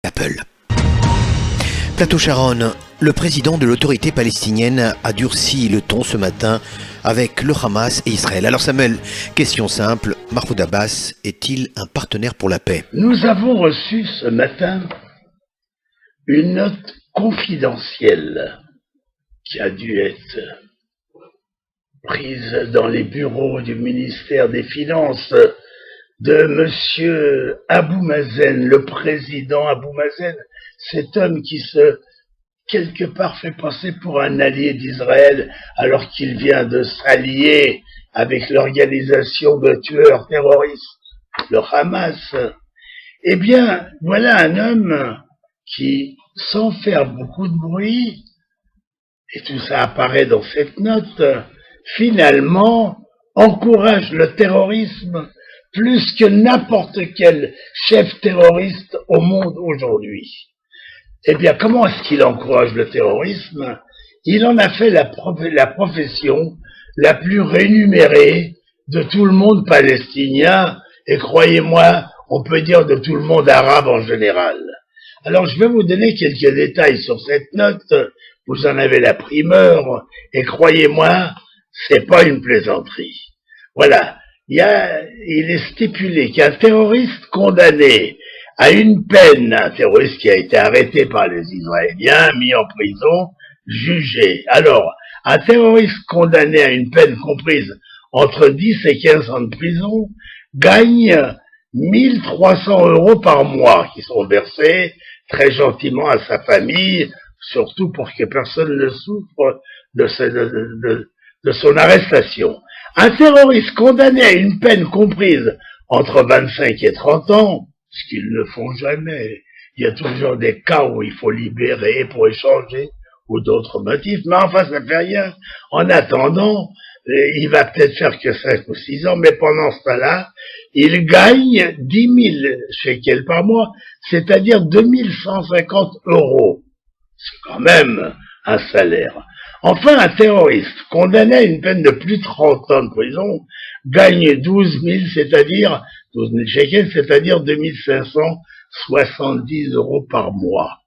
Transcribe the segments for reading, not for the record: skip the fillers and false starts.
Apple. Plateau Charonne, le président de l'autorité palestinienne a durci le ton ce matin avec le Hamas et Israël. Alors Samuel, question simple, Mahmoud Abbas est-il un partenaire pour la paix? Nous avons reçu ce matin une note confidentielle qui a dû être prise dans les bureaux du ministère des Finances de monsieur Abou Mazen, le président Abou Mazen, cet homme qui se, quelque part, fait passer pour un allié d'Israël alors qu'il vient de s'allier avec l'organisation de tueurs terroristes, le Hamas. Eh bien, voilà un homme qui, sans faire beaucoup de bruit, et tout ça apparaît dans cette note, finalement encourage le terrorisme plus que n'importe quel chef terroriste au monde aujourd'hui. Eh bien, comment est-ce qu'il encourage le terrorisme? Il en a fait la profession la plus rémunérée de tout le monde palestinien, et croyez-moi, on peut dire de tout le monde arabe en général. Alors, je vais vous donner quelques détails sur cette note, vous en avez la primeur, et croyez-moi, c'est pas une plaisanterie. Voilà. Il est stipulé qu'un terroriste condamné à une peine, un terroriste qui a été arrêté par les Israéliens, mis en prison, jugé. Alors, un terroriste condamné à une peine comprise entre 10 et 15 ans de prison gagne 1 300 € par mois qui sont versés très gentiment à sa famille, surtout pour que personne ne souffre de son arrestation. Un terroriste condamné à une peine comprise entre 25 et 30 ans, ce qu'ils ne font jamais, il y a toujours des cas où il faut libérer pour échanger, ou d'autres motifs, mais enfin ça fait rien. En attendant, il va peut-être faire que 5 ou 6 ans, mais pendant ce temps-là, il gagne 10 000 shekels par mois, c'est-à-dire 2 150 €. C'est quand même un salaire. Enfin, un terroriste condamné à une peine de plus de 30 ans de prison gagne 12 000 shekels, c'est-à-dire 2 570 € par mois.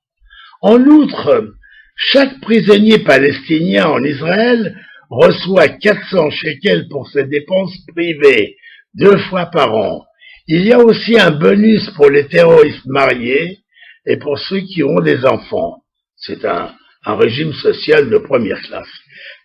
En outre, chaque prisonnier palestinien en Israël reçoit 400 shekels pour ses dépenses privées, 2 fois par an. Il y a aussi un bonus pour les terroristes mariés et pour ceux qui ont des enfants. C'est un régime social de première classe.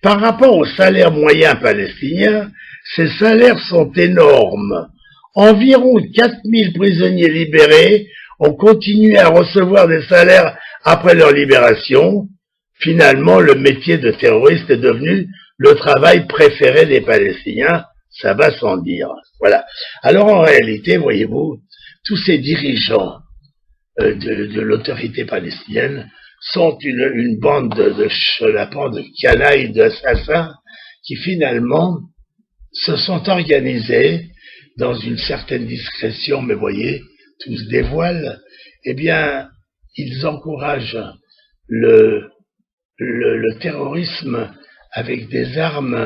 Par rapport au salaire moyen palestinien, ces salaires sont énormes. Environ 4000 prisonniers libérés ont continué à recevoir des salaires après leur libération. Finalement, le métier de terroriste est devenu le travail préféré des Palestiniens, ça va sans dire. Voilà. Alors en réalité, voyez-vous, tous ces dirigeants de l'autorité palestinienne sont une bande de chenapans, de canailles, d'assassins qui finalement se sont organisés dans une certaine discrétion, mais voyez, tout se dévoile. Eh bien, ils encouragent le terrorisme avec des armes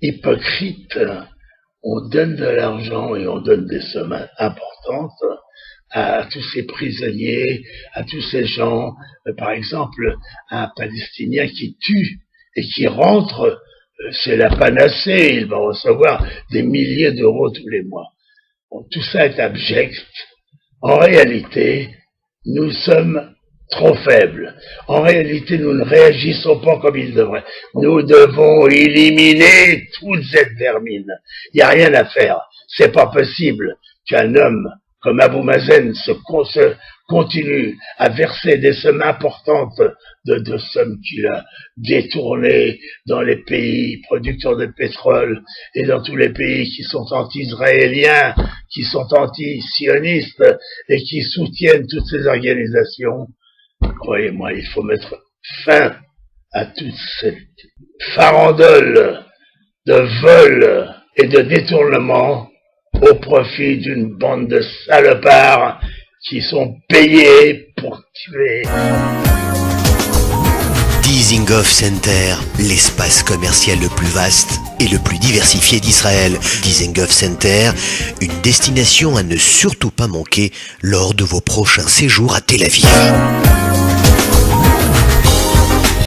hypocrites. On donne de l'argent et on donne des sommes importantes à tous ces prisonniers, à tous ces gens, par exemple, un Palestinien qui tue et qui rentre, c'est la panacée, il va recevoir des milliers d'euros tous les mois. Bon, tout ça est abject. En réalité, nous sommes trop faibles. En réalité, nous ne réagissons pas comme il devrait. Nous devons éliminer toute cette vermine. Il n'y a rien à faire. C'est pas possible qu'un homme comme Abou Mazen se continue à verser des sommes importantes de sommes qu'il a détournées dans les pays producteurs de pétrole et dans tous les pays qui sont anti-israéliens, qui sont anti-sionistes et qui soutiennent toutes ces organisations. Croyez-moi, il faut mettre fin à toute cette farandole de vol et de détournement au profit d'une bande de salopards qui sont payés pour tuer. Dizengoff Center, l'espace commercial le plus vaste et le plus diversifié d'Israël. Dizengoff Center, une destination à ne surtout pas manquer lors de vos prochains séjours à Tel Aviv.